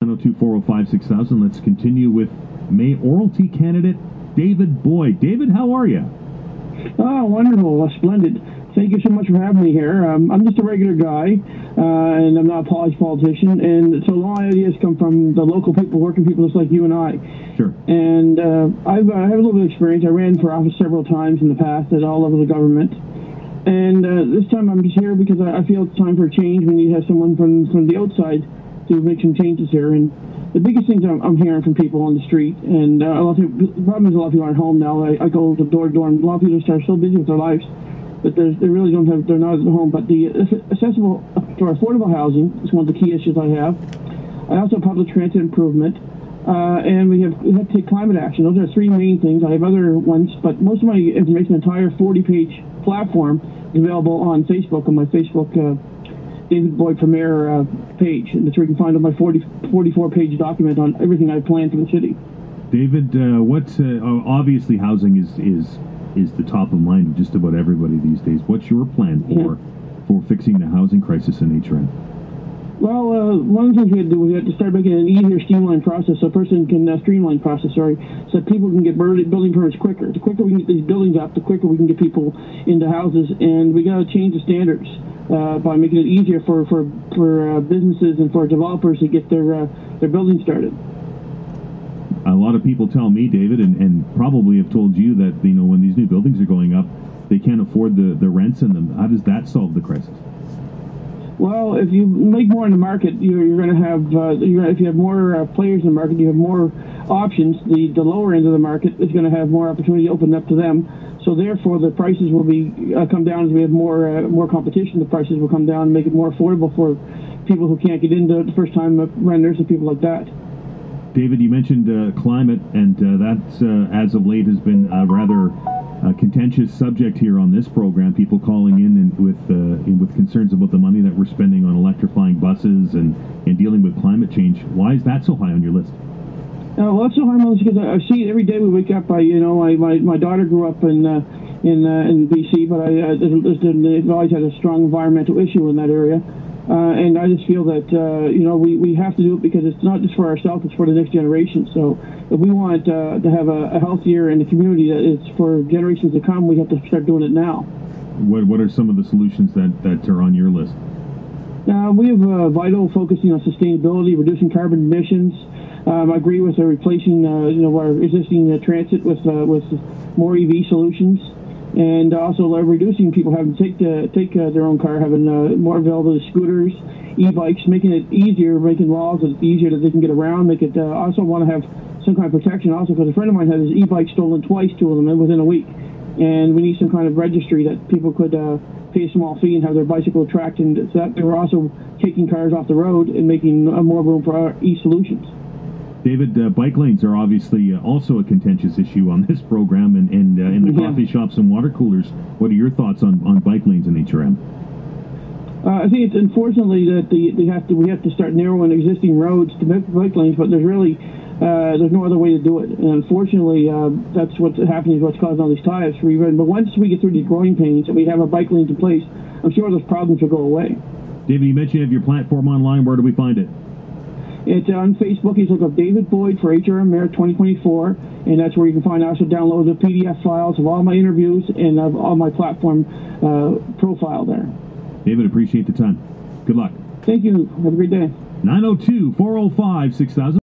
902-405-6000. Let's continue with mayoralty candidate David Boyd. David, how are you? Oh, wonderful. Splendid. Thank you so much for having me here. I'm just a regular guy, and I'm not a polished politician. And so all my ideas come from the local people, working people just like you and I. Sure. And I have a little bit of experience. I ran for office several times in the past at all levels of government. And this time I'm just here because I feel it's time for a change. We need to have someone from the outside to make some changes here. And the biggest things I'm hearing from people on the street, and a lot of people, the problem is a lot of people aren't home now. I go door to door, and a lot of people are so busy with their lives that they really don't have, they're not at home. But the accessible or affordable housing is one of the key issues I have. I also have public transit improvement, and we have to take climate action. Those are three main things. I have other ones, but most of my information, entire 40-page platform, is available on Facebook, on my Facebook David Boyd for Mayor page. And that's where you can find my 44-page document on everything I plan for the city. David, obviously housing is the top of mind of just about everybody these days. What's your plan for fixing the housing crisis in HRN? Well, one of the things we had to do, we had to start making an easier, streamlined process, so a person can so that people can get building permits quicker. The quicker we can get these buildings up, the quicker we can get people into houses, and we got to change the standards by making it easier for businesses and for developers to get their buildings started. A lot of people tell me, David, and probably have told you that when these new buildings are going up, they can't afford the rents in them. How does that solve the crisis? Well, if you make more in the market, you're going to have. If you have more players in the market, you have more options. The lower end of the market is going to have more opportunity open up to them. So therefore, the prices will come down as we have more competition. The prices will come down and make it more affordable for people who can't get into the first-time renters and people like that. David, you mentioned climate, and that's as of late has been a rather contentious subject here on this program. People calling in with concerns about the money that we're spending on electrifying buses and dealing with climate change. Why is that so high on your list? Well, that's so high on my list because I see it every day we wake up. My daughter grew up in BC, but they've always had a strong environmental issue in that area. And I just feel that, we have to do it because it's not just for ourselves, it's for the next generation. So if we want to have a healthier and a community that is for generations to come, we have to start doing it now. What are some of the solutions that are on your list? We have Vital focusing on sustainability, reducing carbon emissions. I agree with replacing our existing transit with more EV solutions. And also reducing people having to take their own car, having more available scooters, e-bikes, making it easier, making laws that it's easier that they can get around. Make it also want to have some kind of protection. Also, because a friend of mine had his e-bike stolen twice, two of them within a week, and we need some kind of registry that people could pay a small fee and have their bicycle tracked, and so that they were also taking cars off the road and making more room for our e-solutions. David, bike lanes are obviously also a contentious issue on this program and in the coffee shops and water coolers. What are your thoughts on bike lanes in HRM? I think it's unfortunately that we have to start narrowing existing roads to make bike lanes, but there's no other way to do it. And unfortunately, that's what's happening, is what's causing all these tie-ups. But once we get through these growing pains and we have a bike lanes in place, I'm sure those problems will go away. David, you mentioned you have your platform online. Where do we find it? It's on Facebook. You look up David Boyd for HRM Mayor 2024, and that's where you can find also download the PDF files of all my interviews and of all my platform profile there. David, appreciate the time. Good luck. Thank you. Have a great day. 902-405-6000.